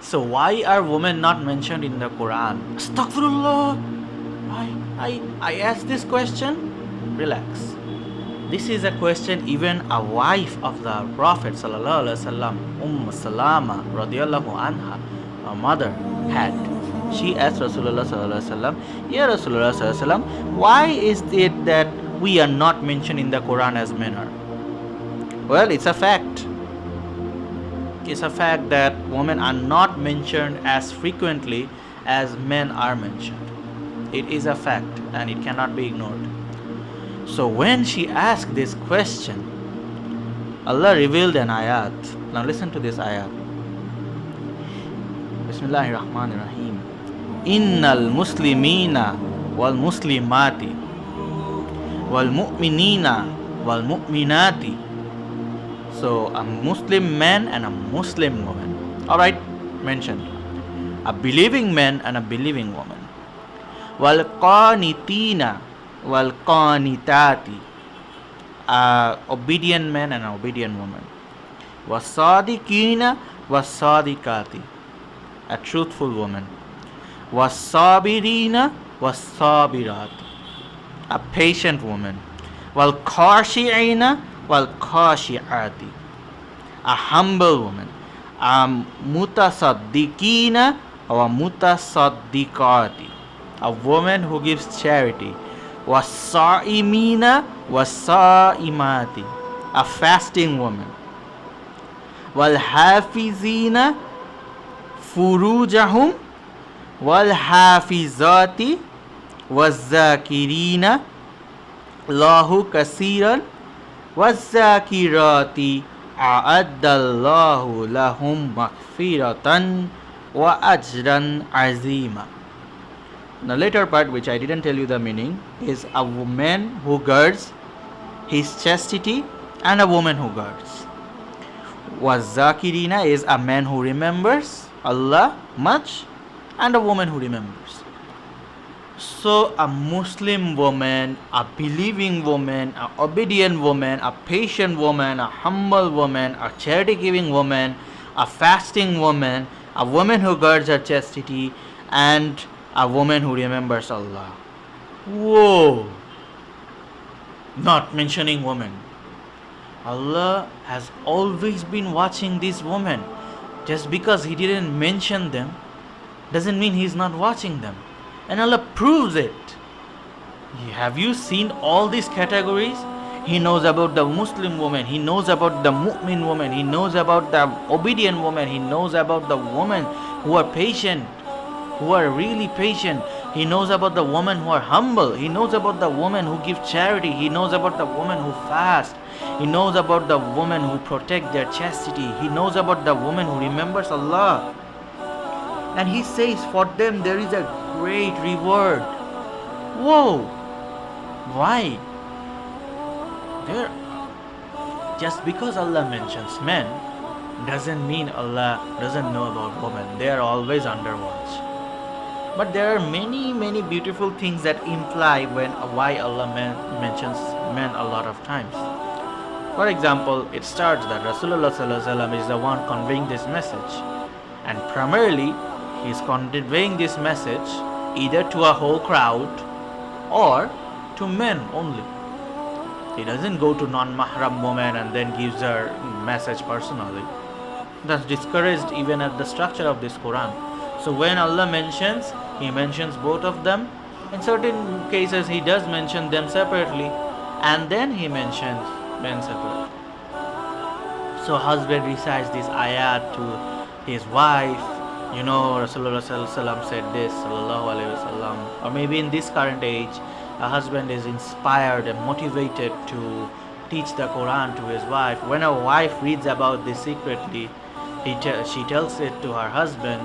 So why are women not mentioned in the Quran? Astaghfirullah. I asked this question. Relax. This is a question even a wife of the Prophet sallallahu alaihi wasallam, Salama radiyallahu anha, a mother, had. She asked Rasulullah sallallahu alaihi wasallam, "Ya Rasulullah sallallahu alaihi wasallam, why is it that we are not mentioned in the Quran as men are?" Well, it's a fact. It's a fact that women are not mentioned as frequently as men are mentioned. It is a fact and it cannot be ignored. So when she asked this question, Allah revealed an ayat. Now listen to this ayat. Bismillahirrahmanirrahim. Innal muslimina wal muslimati wal mu'minina wal mu'minati. So a Muslim man and a Muslim woman. Alright, mentioned. A believing man and a believing woman. Wal qanitina wal qanitati. A obedient man and an obedient woman. Wasadiqina wasadikati. A truthful woman. Wasabirina wasabirati. A patient woman. Wal khashi'ina wal khashi'ati. A humble woman. A mutasaddiqina or mutasaddiqati. A woman who gives charity. Wasa'imina wasa'imati. A fasting woman. Wal hafizina furujahum wal hafizati wazakirina Allahu kasiran wazakirati a'addallahu lahum maghfiratan wa ajran azima. The later part, which I didn't tell you the meaning, is a man who guards his chastity and a woman who guards. Wazakirina is a man who remembers Allah much and a woman who remembers. So a Muslim woman, a believing woman, an obedient woman, a patient woman, a humble woman, a charity giving woman, a fasting woman, a woman who guards her chastity, and a woman who remembers Allah. Whoa! Not mentioning women. Allah has always been watching these women. Just because He didn't mention them doesn't mean He's not watching them. And Allah proves it. Have you seen all these categories? He knows about the Muslim woman. He knows about the mu'min woman. He knows about the obedient woman. He knows about the women who are patient, who are really patient. He knows about the women who are humble. He knows about the women who give charity. He knows about the women who fast. He knows about the women who protect their chastity. He knows about the woman who remembers Allah. And He says for them there is a great reward. Whoa! Why? Just because Allah mentions men doesn't mean Allah doesn't know about women. They are always under watch. But there are many beautiful things that imply why Allah mentions men a lot of times. For example, it starts that Rasulullah sallallahu alaihi wasallam is the one conveying this message, and primarily he is conveying this message either to a whole crowd or to men only. He doesn't go to non-mahram women and then gives her message personally. That's discouraged even at the structure of this Quran. So when Allah mentions, He mentions both of them. In certain cases He does mention them separately, and then He mentions men separately. So husband recites this ayat to his wife. You know, Rasulullah sallallahu alaihi wasallam said this, sallallahu alaihi wasallam. Or maybe in this current age, a husband is inspired and motivated to teach the Quran to his wife. When a wife reads about this secretly, she tells it to her husband.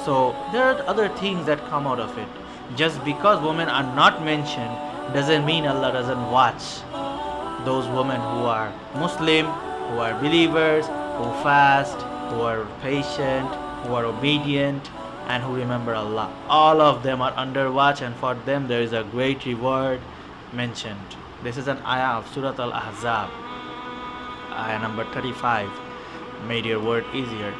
So there are other things that come out of it. Just because women are not mentioned doesn't mean Allah doesn't watch those women who are Muslim, who are believers, who fast, who are patient, who are obedient, and who remember Allah. All of them are under watch, and for them there is a great reward mentioned. This is an ayah of Surah Al-Ahzab, ayah number 35. Made your word easier.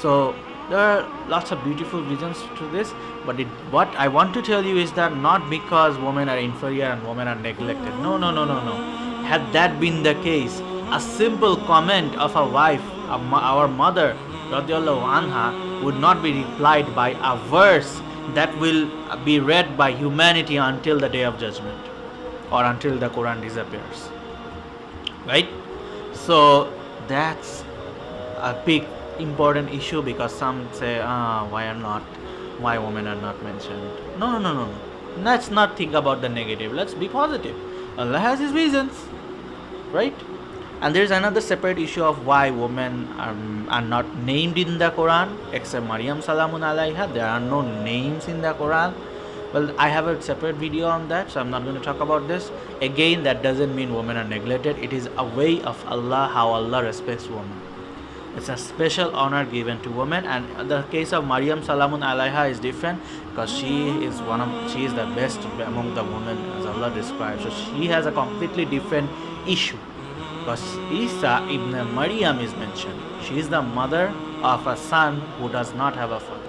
So There are lots of beautiful reasons to this, but what I want to tell you is that not because women are inferior and women are neglected. No, no, no, no, no. Had that been the case, a simple comment of a wife, our mother, radiallahu anha, would not be replied by a verse that will be read by humanity until the day of judgment or until the Quran disappears. Right? So that's a big important issue, because some say, why women are not mentioned. No, no, no, no, no. Let's not think about the negative. Let's be positive. Allah has His reasons, right? And there is another separate issue of why women are not named in the Quran, except Maryam Salamun Alaiha. There are no names in the Quran. Well, I have a separate video on that, so I'm not going to talk about this. Again, that doesn't mean women are neglected. It is a way of Allah, how Allah respects women. It's a special honor given to women, and the case of Maryam Salamun Alaiha is different, because she is the best among the women, as Allah describes. So she has a completely different issue, because Isa ibn Maryam is mentioned. She is the mother of a son who does not have a father.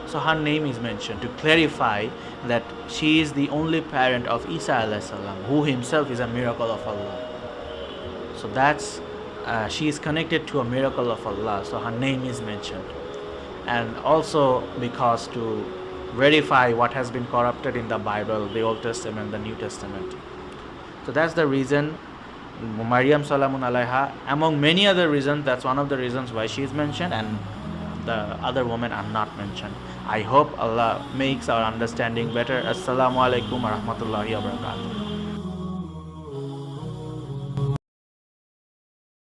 So her name is mentioned to clarify that she is the only parent of Isa alayhi salam, who himself is a miracle of Allah. So that's she is connected to a miracle of Allah, so her name is mentioned. And also because to verify what has been corrupted in the Bible, the Old Testament, the New Testament. So that's the reason Maryam Salamun Alaiha, among many other reasons, that's one of the reasons why she is mentioned, and the other women are not mentioned. I hope Allah makes our understanding better. Assalamu alaikum wa rahmatullahi wa barakatuh.